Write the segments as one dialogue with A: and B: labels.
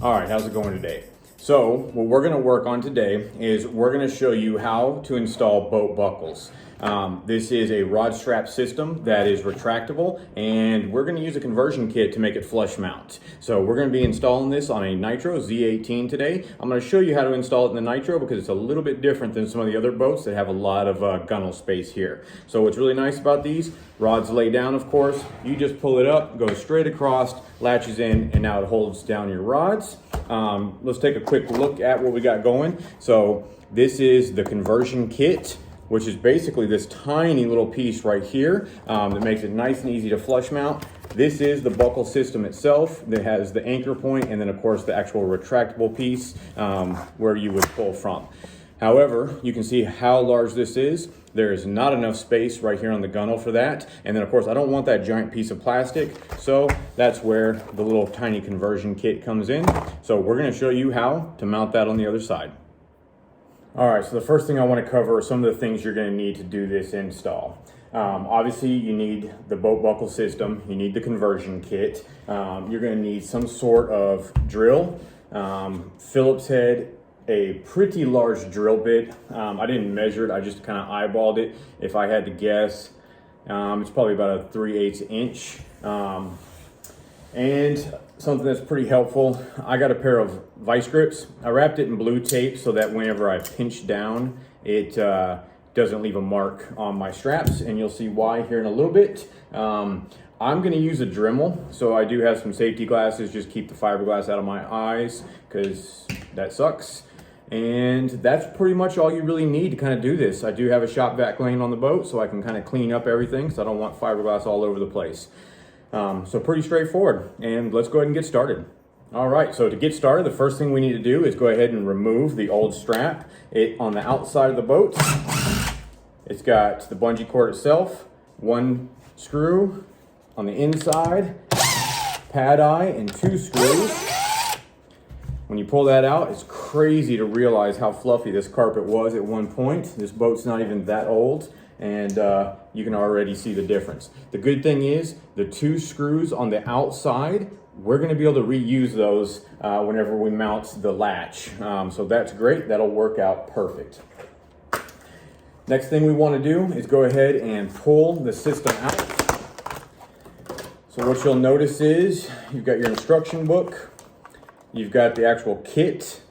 A: All right, how's it going today? So what we're gonna work on today is we're gonna show you how to install boat buckles. This is a rod strap system that is retractable, and we're gonna use a conversion kit to make it flush mount. So we're gonna be installing this on a Nitro Z-18 today. I'm gonna show you how to install it in the Nitro because it's a little bit different than some of the other boats that have a lot of gunnel space here. So what's really nice about these, rods lay down, of course. You just pull it up, goes straight across, latches in, and now it holds down your rods. Let's take a quick look at what we got going. So this is the conversion kit, which is basically this tiny little piece right here that makes it nice and easy to flush mount. This is the buckle system itself that has the anchor point and then of course the actual retractable piece where you would pull from. However, you can see how large this is. There is not enough space right here on the gunnel for that. And then of course, I don't want that giant piece of plastic. So that's where the little tiny conversion kit comes in. So we're gonna show you how to mount that on the other side. All right, so the first thing I want to cover are some of the things you're going to need to do this install. Obviously, you need the boat buckle system, you need the conversion kit, you're going to need some sort of drill. Phillips had a pretty large drill bit. I didn't measure it, I just kind of eyeballed it. If I had to guess, it's probably about a 3/8 inch. And something that's pretty helpful, I got a pair of vice grips. I wrapped it in blue tape so that whenever I pinch down, it doesn't leave a mark on my straps, and you'll see why here in a little bit. I'm gonna use a Dremel, so I do have some safety glasses, just keep the fiberglass out of my eyes, because that sucks. And that's pretty much all you really need to kind of do this. I do have a shop vac laying on the boat, so I can kind of clean up everything, so I don't want fiberglass all over the place. So pretty straightforward, and let's go ahead and get started. All right, so to get started, the first thing we need to do is go ahead and remove the old strap. On the outside of the boat, it's got the bungee cord itself, one screw on the inside, pad eye, and 2 screws. When you pull that out, it's crazy to realize how fluffy this carpet was at one point. This boat's not even that old, and you can already see the difference. The good thing is the 2 screws on the outside, we're gonna be able to reuse those whenever we mount the latch. So that's great, that'll work out perfect. Next thing we wanna do is go ahead and pull the system out. So what you'll notice is you've got your instruction book, you've got the actual kit,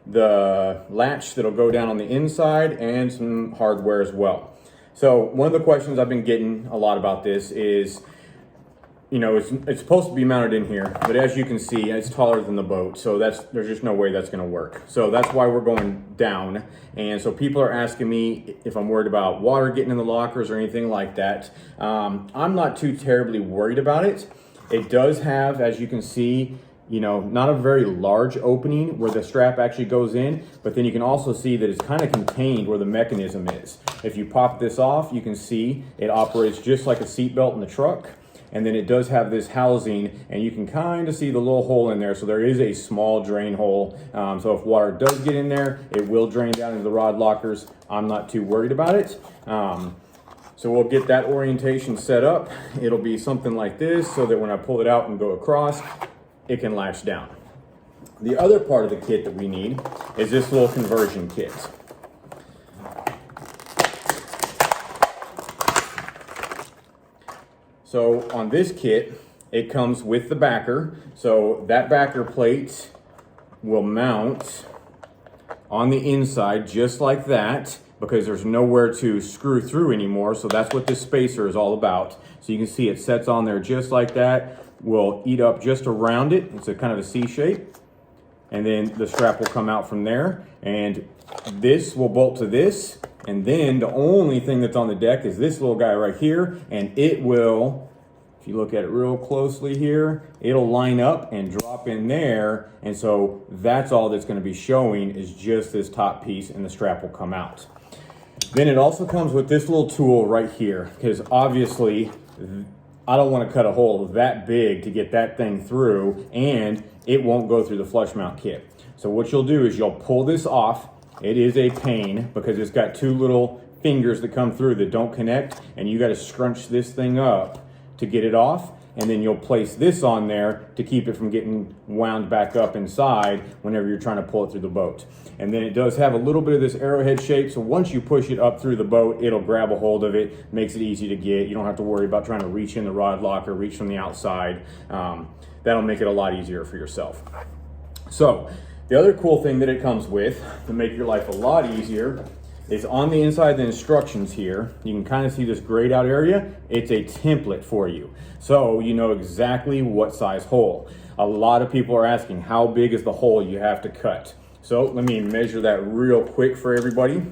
A: the latch that'll go down on the inside, and some hardware as well. So one of the questions I've been getting a lot about this is, you know, it's supposed to be mounted in here, but as you can see, it's taller than the boat, so there's just no way that's gonna work. So that's why we're going down. And so people are asking me if I'm worried about water getting in the lockers or anything like that. I'm not too terribly worried about it. It does have, as you can see, you know, not a very large opening where the strap actually goes in, but then you can also see that it's kind of contained where the mechanism is. If you pop this off, you can see it operates just like a seatbelt in the truck. And then it does have this housing, and you can kind of see the little hole in there. So there is a small drain hole. So if water does get in there, it will drain down into the rod lockers. I'm not too worried about it. So we'll get that orientation set up. It'll be something like this so that when I pull it out and go across, it can latch down. The other part of the kit that we need is this little conversion kit. So on this kit, it comes with the backer. So that backer plate will mount on the inside just like that, because there's nowhere to screw through anymore. So that's what this spacer is all about. So you can see it sets on there just like that. We'll eat up just around it. It's a kind of a C shape. And then the strap will come out from there. And this will bolt to this. And then the only thing that's on the deck is this little guy right here. And it will, if you look at it real closely here, it'll line up and drop in there. And so that's all that's going to be showing is just this top piece, and the strap will come out. Then it also comes with this little tool right here, because obviously I don't want to cut a hole that big to get that thing through, and it won't go through the flush mount kit. So what you'll do is you'll pull this off. It is a pain because it's got 2 little fingers that come through that don't connect, and you got to scrunch this thing up to get it off. and then you'll place this on there to keep it from getting wound back up inside whenever you're trying to pull it through the boat. And then it does have a little bit of this arrowhead shape, so once you push it up through the boat, it'll grab a hold of it, makes it easy to get. You don't have to worry about trying to reach in the rod locker, reach from the outside. That'll make it a lot easier for yourself. So the other cool thing that it comes with to make your life a lot easier is on the inside of the instructions here, you can kind of see this grayed out area. It's a template for you. So you know exactly what size hole. A lot of people are asking, how big is the hole you have to cut? So let me measure that real quick for everybody.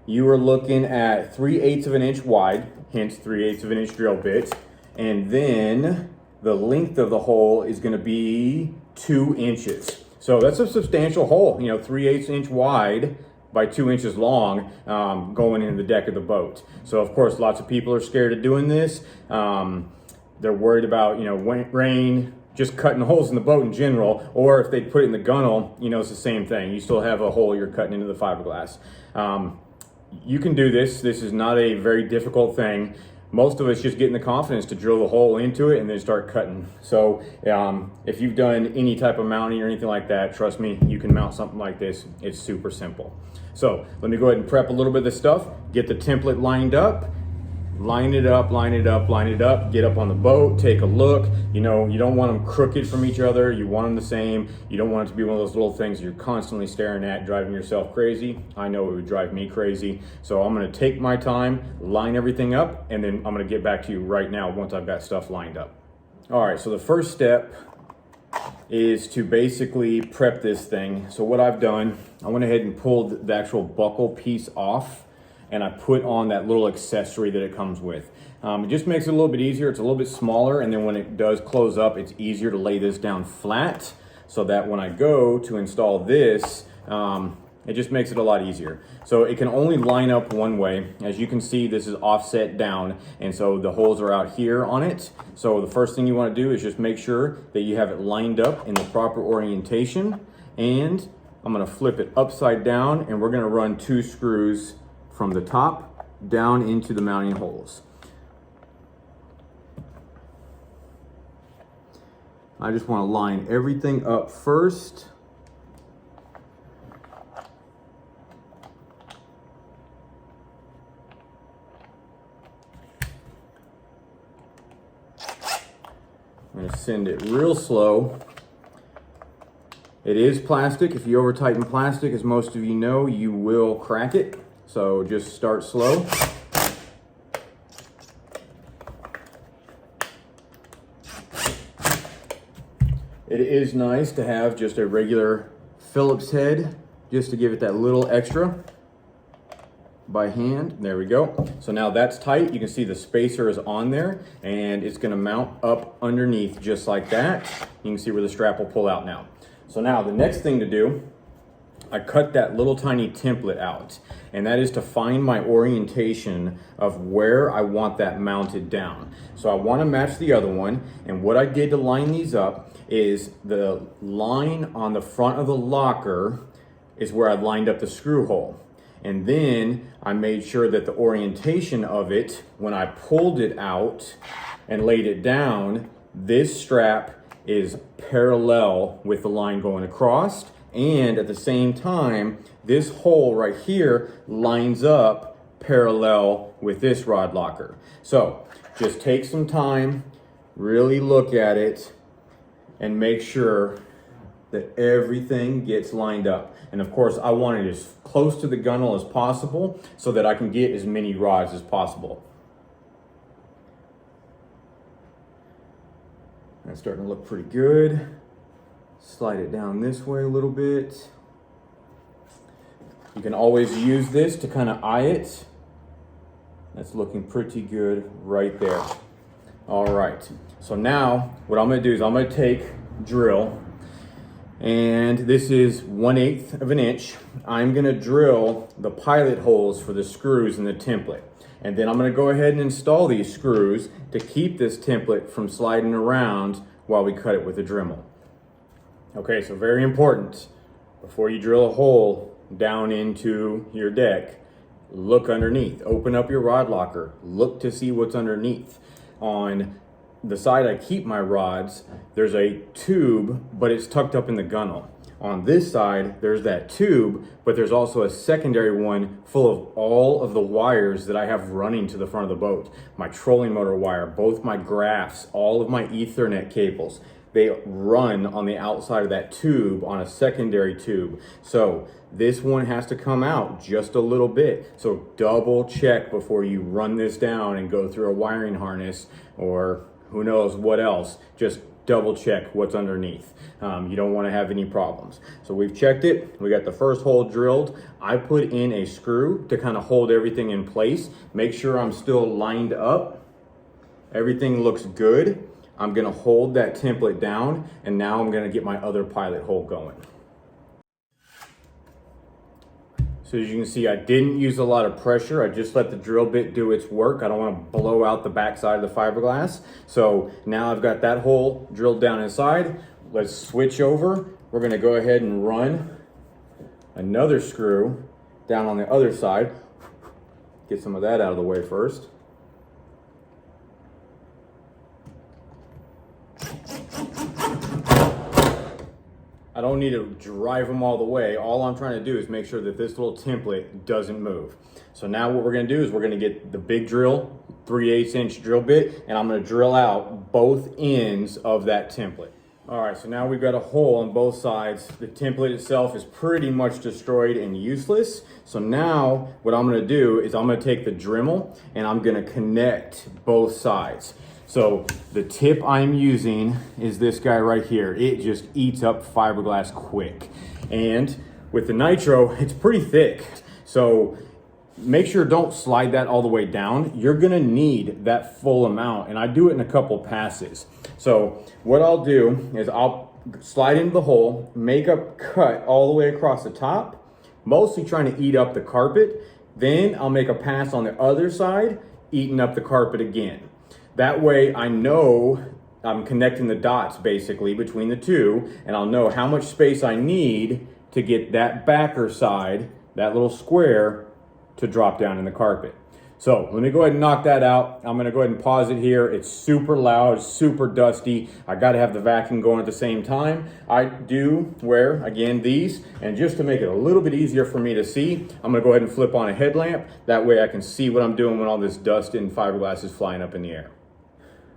A: You are looking at 3/8 of an inch wide, hence 3/8 of an inch drill bit. And then the length of the hole is gonna be 2 inches. So that's a substantial hole, 3/8 inch wide by 2 inches long, going in the deck of the boat. So of course, lots of people are scared of doing this. They're worried about, rain, just cutting holes in the boat in general, or if they put it in the gunnel, it's the same thing. You still have a hole you're cutting into the fiberglass. You can do this. This is not a very difficult thing. Most of us just getting the confidence to drill the hole into it and then start cutting. So if you've done any type of mounting or anything like that, trust me, you can mount something like this. It's super simple. So let me go ahead and prep a little bit of this stuff, get the template lined up, line it up, line it up, line it up, get up on the boat, take a look. You don't want them crooked from each other. You want them the same. You don't want it to be one of those little things you're constantly staring at, driving yourself crazy. I know it would drive me crazy. So I'm gonna take my time, line everything up, and then I'm gonna get back to you right now once I've got stuff lined up. All right, so the first step is to basically prep this thing. So what I've done, I went ahead and pulled the actual buckle piece off, and I put on that little accessory that it comes with. It just makes it a little bit easier. It's a little bit smaller, and then when it does close up, it's easier to lay this down flat so that when I go to install this, it just makes it a lot easier. So it can only line up one way. As you can see, this is offset down, and so the holes are out here on it. So the first thing you want to do is just make sure that you have it lined up in the proper orientation, and I'm going to flip it upside down, and we're going to run 2 screws from the top down into the mounting holes. I just want to line everything up first. I'm going to send it real slow. It is plastic. If you over tighten plastic, as most of you know, you will crack it. So just start slow. It is nice to have just a regular Phillips head, just to give it that little extra by hand. There we go. So now that's tight. You can see the spacer is on there, and it's going to mount up underneath just like that. You can see where the strap will pull out now. So now the next thing to do, I cut that little tiny template out, and that is to find my orientation of where I want that mounted down. So I want to match the other one, and what I did to line these up is the line on the front of the locker is where I lined up the screw hole. And then I made sure that the orientation of it, when I pulled it out and laid it down, this strap is parallel with the line going across, and at the same time, this hole right here lines up parallel with this rod locker. So just take some time, really look at it, and make sure that everything gets lined up. And of course, I want it as close to the gunnel as possible so that I can get as many rods as possible. That's starting to look pretty good. Slide it down this way a little bit. You can always use this to kind of eye it. That's looking pretty good right there. All right, so now what I'm gonna do is I'm gonna take drill, and this is 1/8 of an inch. I'm gonna drill the pilot holes for the screws in the template. And then I'm gonna go ahead and install these screws to keep this template from sliding around while we cut it with a Dremel. Okay, so very important, before you drill a hole down into your deck, look underneath. Open up your rod locker, look to see what's underneath. On the side I keep my rods, there's a tube, but it's tucked up in the gunnel. On this side, there's that tube, but there's also a secondary one full of all of the wires that I have running to the front of the boat. My trolling motor wire, both my graphs, all of my Ethernet cables, they run on the outside of that tube on a secondary tube. So this one has to come out just a little bit. So double check before you run this down and go through a wiring harness or who knows what else. Just double check what's underneath. You don't want to have any problems. So we've checked it. We got the first hole drilled. I put in a screw to kind of hold everything in place. Make sure I'm still lined up. Everything looks good. I'm gonna hold that template down, and now I'm gonna get my other pilot hole going. So as you can see, I didn't use a lot of pressure. I just let the drill bit do its work. I don't wanna blow out the backside of the fiberglass. So now I've got that hole drilled down inside. Let's switch over. We're gonna go ahead and run another screw down on the other side. Get some of that out of the way first. I don't need to drive them all the way. All I'm trying to do is make sure that this little template doesn't move. So now what we're gonna do is we're gonna get the big drill, 3/8 inch drill bit, and I'm gonna drill out both ends of that template. All right, so now we've got a hole on both sides. The template itself is pretty much destroyed and useless. So now what I'm gonna do is I'm gonna take the Dremel and I'm gonna connect both sides. So the tip I'm using is this guy right here. It just eats up fiberglass quick. And with the nitro, it's pretty thick. So make sure don't slide that all the way down. You're gonna need that full amount. And I do it in a couple passes. So what I'll do is I'll slide into the hole, make a cut all the way across the top, mostly trying to eat up the carpet. Then I'll make a pass on the other side, eating up the carpet again. That way I know I'm connecting the dots basically between the two, and I'll know how much space I need to get that backer side, that little square, to drop down in the carpet. So let me go ahead and knock that out. I'm gonna go ahead and pause it here. It's super loud, super dusty. I gotta have the vacuum going at the same time. I do wear, again, these, and just to make it a little bit easier for me to see, I'm gonna go ahead and flip on a headlamp. That way I can see what I'm doing when all this dust and fiberglass is flying up in the air.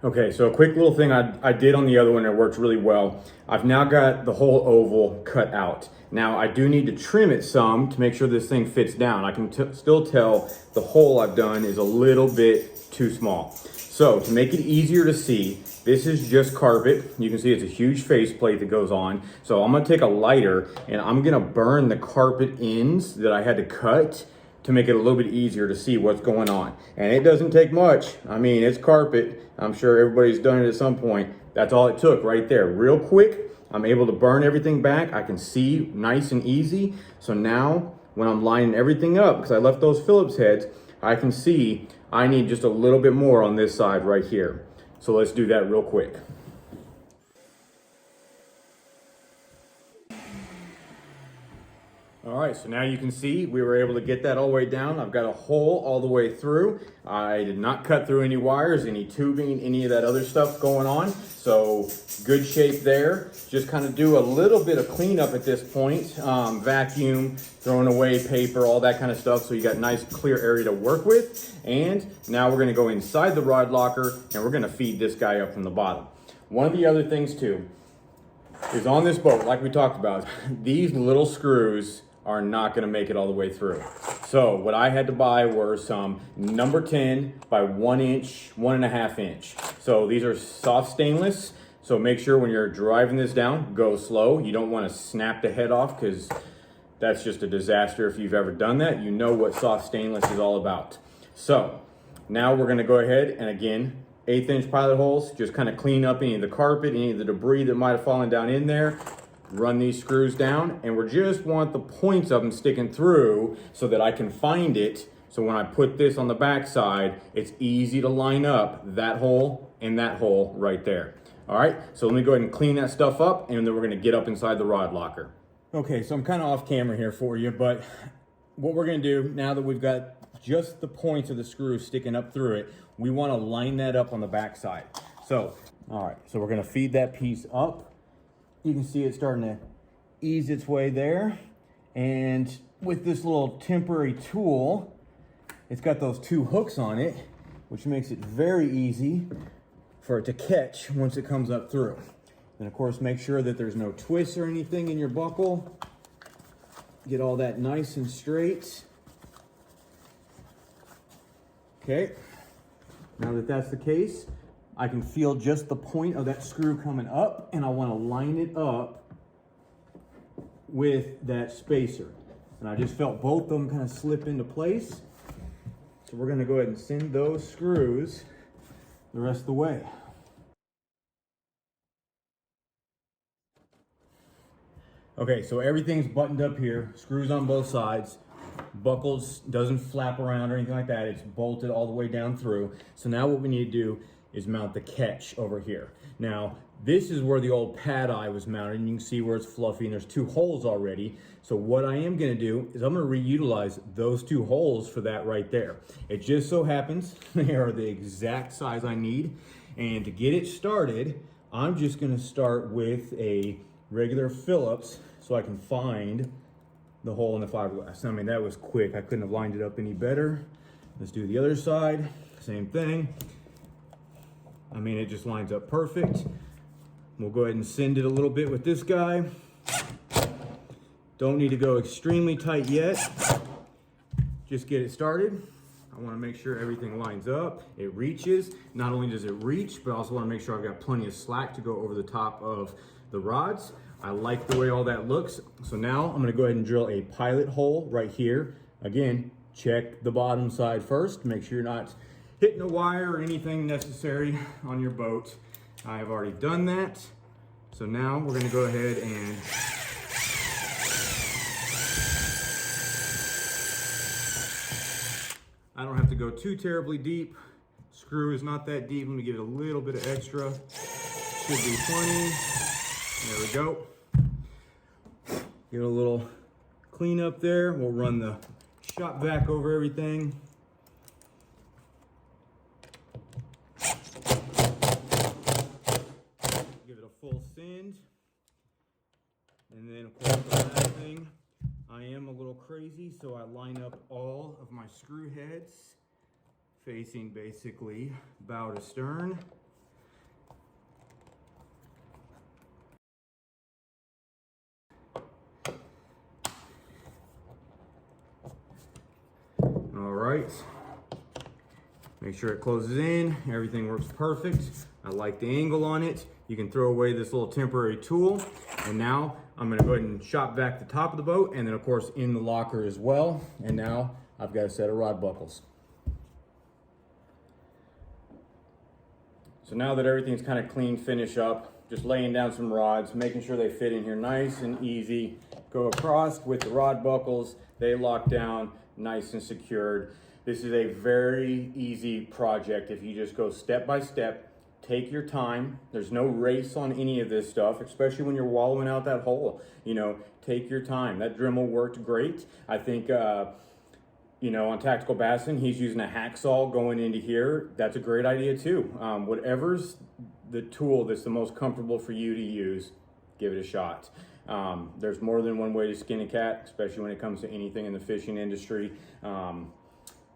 A: Okay, so a quick little thing I did on the other one that worked really well. I've now got the whole oval cut out. Now I do need to trim it some to make sure this thing fits down. I can still tell the hole I've done is a little bit too small. So to make it easier to see, this is just carpet. You can see it's a huge faceplate that goes on. So I'm gonna take a lighter and I'm gonna burn the carpet ends that I had to cut to make it a little bit easier to see what's going on. And it doesn't take much. I mean, it's carpet. I'm sure everybody's done it at some point. That's all it took right there. Real quick, I'm able to burn everything back. I can see nice and easy. So now when I'm lining everything up, because I left those Phillips heads, I can see I need just a little bit more on this side right here. So let's do that real quick. All right, so now you can see we were able to get that all the way down. I've got a hole all the way through. I did not cut through any wires, any tubing, any of that other stuff going on. So good shape there. Just kind of do a little bit of cleanup at this point. Vacuum, throwing away paper, all that kind of stuff. So you got a nice clear area to work with. And now we're gonna go inside the rod locker and we're gonna feed this guy up from the bottom. One of the other things too is on this boat, like we talked about, these little screws are not gonna make it all the way through. So what I had to buy were some number 10 by 1 inch, 1.5 inch. So these are soft stainless. So make sure when you're driving this down, go slow. You don't wanna snap the head off because that's just a disaster. If you've ever done that, you know what soft stainless is all about. So now we're gonna go ahead and again, 1/8 inch pilot holes, just kind of clean up any of the carpet, any of the debris that might have fallen down in there. Run these screws down, and we just want the points of them sticking through so that I can find it. So when I put this on the back side, it's easy to line up that hole and that hole right there. All right, so let me go ahead and clean that stuff up, and then we're gonna get up inside the rod locker. Okay, so I'm kind of off camera here for you, but what we're gonna do now that we've got just the points of the screw sticking up through it, we wanna line that up on the back side. So, all right, so we're gonna feed that piece up. You can see it starting to ease its way there. And with this little temporary tool, it's got those 2 hooks on it, which makes it very easy for it to catch once it comes up through. And of course, make sure that there's no twists or anything in your buckle. Get all that nice and straight. Okay, now that that's the case, I can feel just the point of that screw coming up, and I want to line it up with that spacer. And I just felt both of them kind of slip into place. So we're going to go ahead and send those screws the rest of the way. Okay, so everything's buttoned up here, screws on both sides, buckles, doesn't flap around or anything like that. It's bolted all the way down through. So now what we need to do is mount the catch over here. Now, this is where the old pad eye was mounted, and you can see where it's fluffy and there's 2 holes already. So what I am gonna do is I'm gonna reutilize those 2 holes for that right there. It just so happens they are the exact size I need. And to get it started, I'm just gonna start with a regular Phillips so I can find the hole in the fiberglass. I mean, that was quick. I couldn't have lined it up any better. Let's do the other side, same thing. I mean, it just lines up perfect. We'll go ahead and send it a little bit with this guy. Don't need to go extremely tight yet. Just get it started. I want to make sure everything lines up. It reaches. Not only does it reach, but I also want to make sure I've got plenty of slack to go over the top of the rods. I like the way all that looks. So now I'm going to go ahead and drill a pilot hole right here. Again, check the bottom side first. Make sure you're not hitting a wire or anything necessary on your boat. I have already done that. So now we're going to go ahead and I don't have to go too terribly deep. Screw is not that deep. Let me give it a little bit of extra. Should be plenty. There we go. Get a little clean up there. We'll run the shop vac over everything. Give it a full send. And then of course the last thing, I am a little crazy, so I line up all of my screw heads facing basically bow to stern. All right, make sure it closes in, everything works perfect. I like the angle on it. You can throw away this little temporary tool. And now I'm gonna go ahead and shop vac the top of the boat, and then of course in the locker as well. And now I've got a set of rod buckles. So now that everything's kind of clean, finish up, just laying down some rods, making sure they fit in here nice and easy. Go across with the rod buckles, they lock down nice and secured. This is a very easy project if you just go step by step. Take your time. There's no race on any of this stuff, especially when you're wallowing out that hole. You know, take your time. That Dremel worked great. I think, you know, on Tactical Bassin, he's using a hacksaw going into here. That's a great idea too. Whatever's the tool that's the most comfortable for you to use, give it a shot. There's more than one way to skin a cat, especially when it comes to anything in the fishing industry.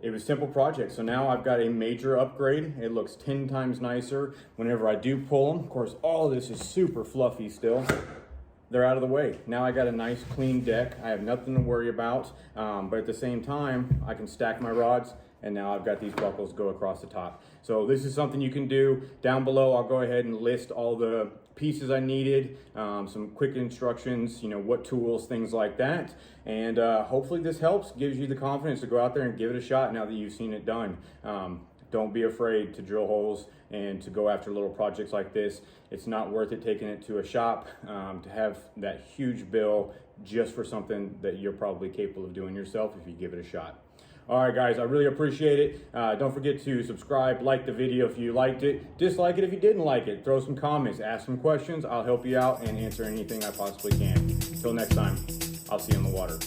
A: It was a simple project. So now I've got a major upgrade. It looks 10 times nicer whenever I do pull them. Of course, all of this is super fluffy still. They're out of the way. Now I got a nice clean deck. I have nothing to worry about. But at the same time, I can stack my rods, and now I've got these buckles go across the top. So this is something you can do. Down below, I'll go ahead and list all the pieces I needed, some quick instructions, you know, what tools, things like that. And hopefully this helps, gives you the confidence to go out there and give it a shot now that you've seen it done. Don't be afraid to drill holes and to go after little projects like this. It's not worth it taking it to a shop to have that huge bill just for something that you're probably capable of doing yourself if you give it a shot. All right, guys, I really appreciate it. Don't forget to subscribe, like the video if you liked it, dislike it if you didn't like it. Throw some comments, ask some questions. I'll help you out and answer anything I possibly can. Until next time, I'll see you on the water.